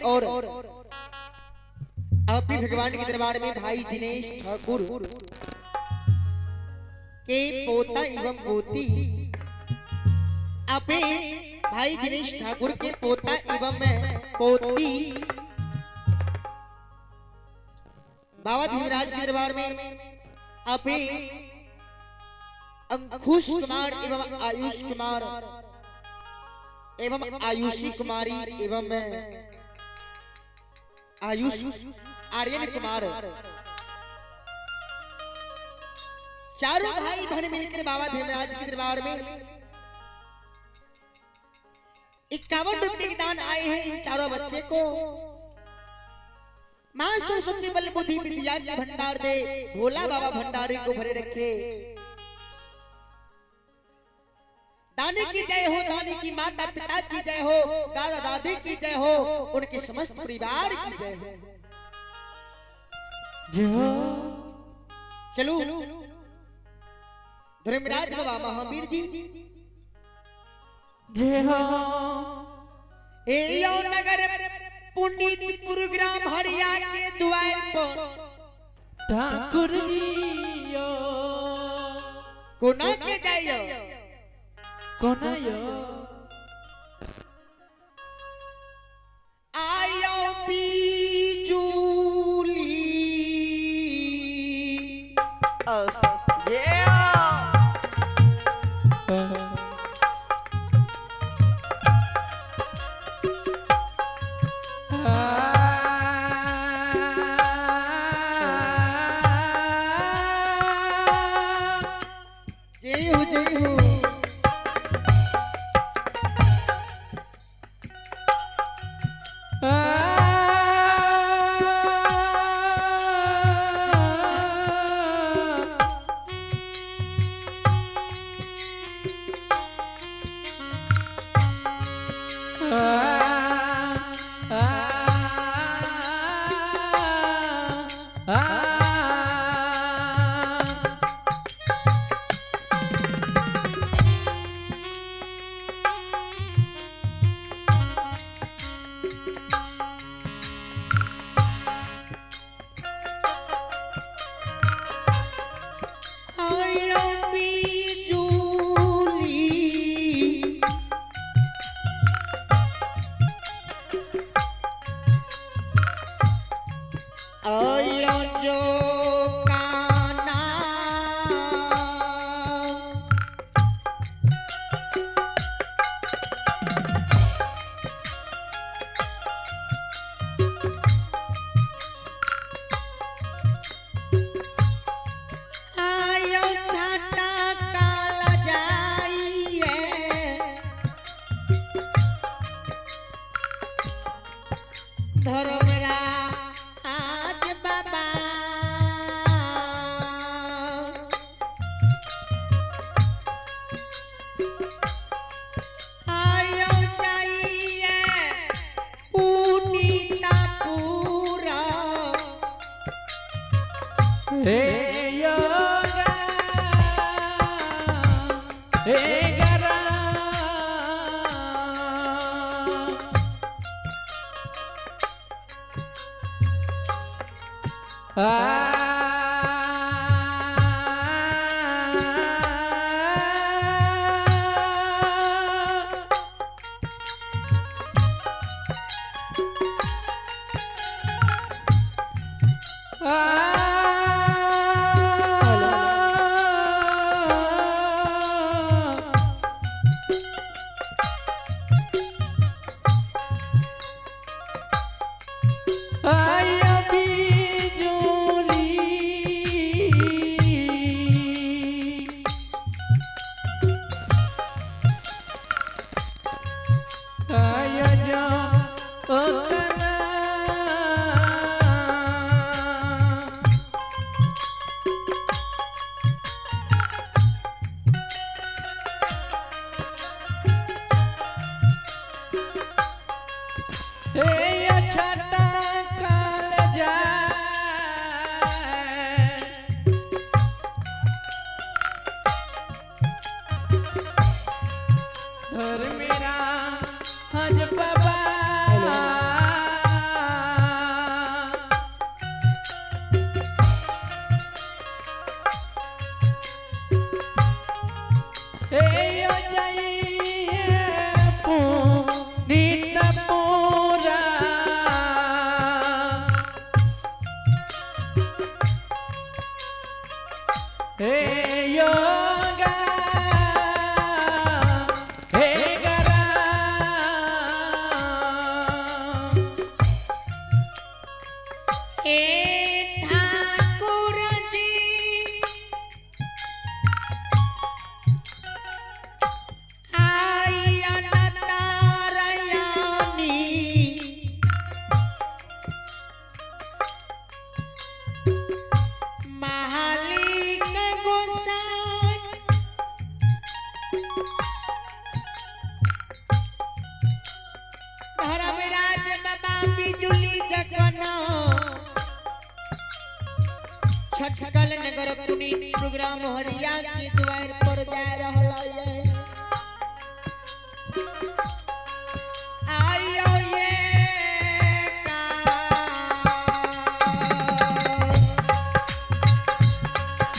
और आप भगवान के दरबार में भाई दिनेश ठाकुर के पोता एवं पोती, आपे भाई दिनेश ठाकुर के पोता एवं पोती बाबा धीमराज के दरबार में आपे अंकुश कुमार एवं आयुष कुमार एवं आयुषी कुमारी एवं आयुष आर्यन कुमार, चारों भाई बहन मिलकर बाबा धीमराज के दरबार में 51 रुपए के दान आए हैं। इन चारों बच्चे को मां सरस्वती बल बुद्धि विद्या की भंडार दे, भोला बाबा भंडारी को भरे रखे। दानी की जय हो, दानी की माता पिता की जय हो, दादा दादी की जय हो, उनके समस्त परिवार की जय हो। चलो धर्मराज बाबा महावीर जी जय हो। यो नगर पुनीतपुर ग्राम हरिया के द्वार पर ठाकुर जी यो कोना के जाइयो, कोना यो आयो बिजुली ए ठाकुर जी आई अनतारयानी मालिक गोसाई धर्मराज बाबा बिजुली जगना छठकल नगर पुनीत प्रोग्राम हरिया के द्वार पर जा रहल है आयो ये का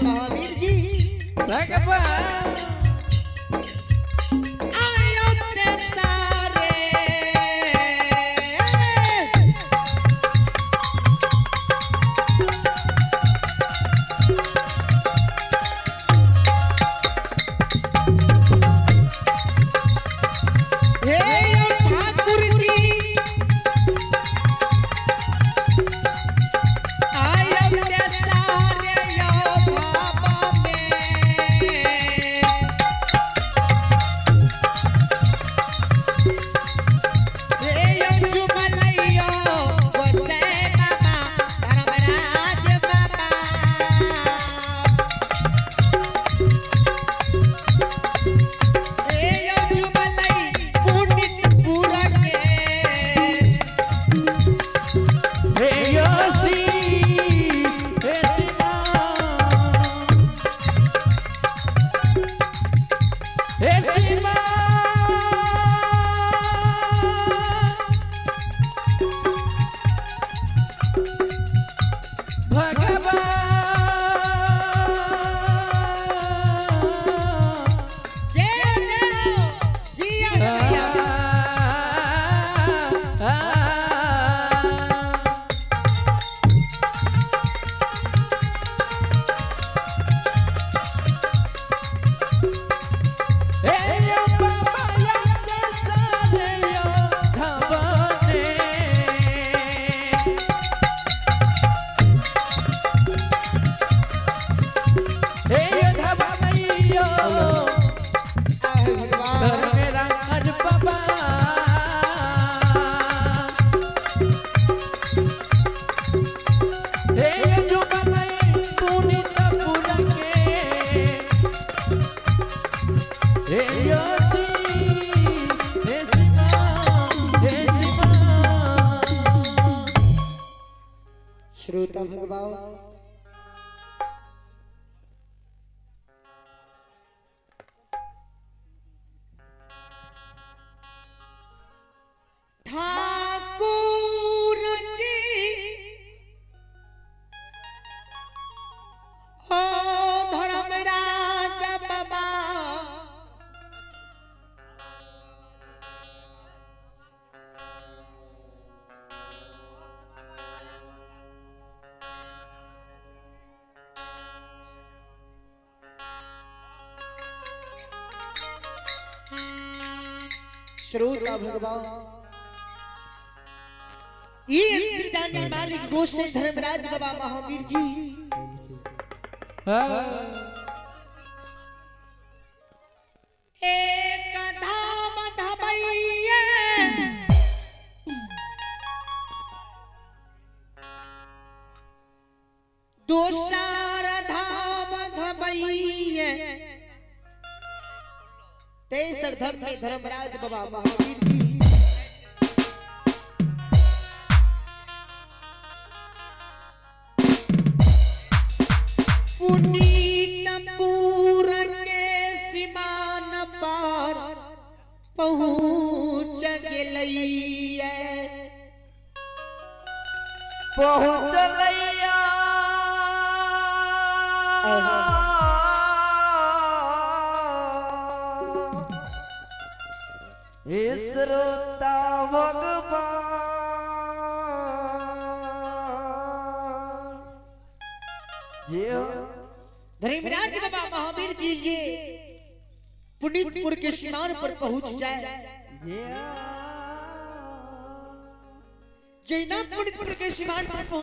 महावीर जी भगवान आयो ते सारे श्रोता भगवान ठाकुर जी हो धर्मराज बाबा श्रोता भगवान ये इंद्रजानी मालिक गोसे धर्मराज बाबा महावीर जी एक धाम धमैये दोसार धाम धमैये तेसर धर्म में धर्मराज बाबा महावीर जी पुनीतपुर के सीमान पार पहुँच गेलैया श्रोता भगवान धर्मराज बाबा महावीर जी ये पुनीतपुर के सीमान पर पहुंच जाए जैना पुनीतपुर के सीमान पर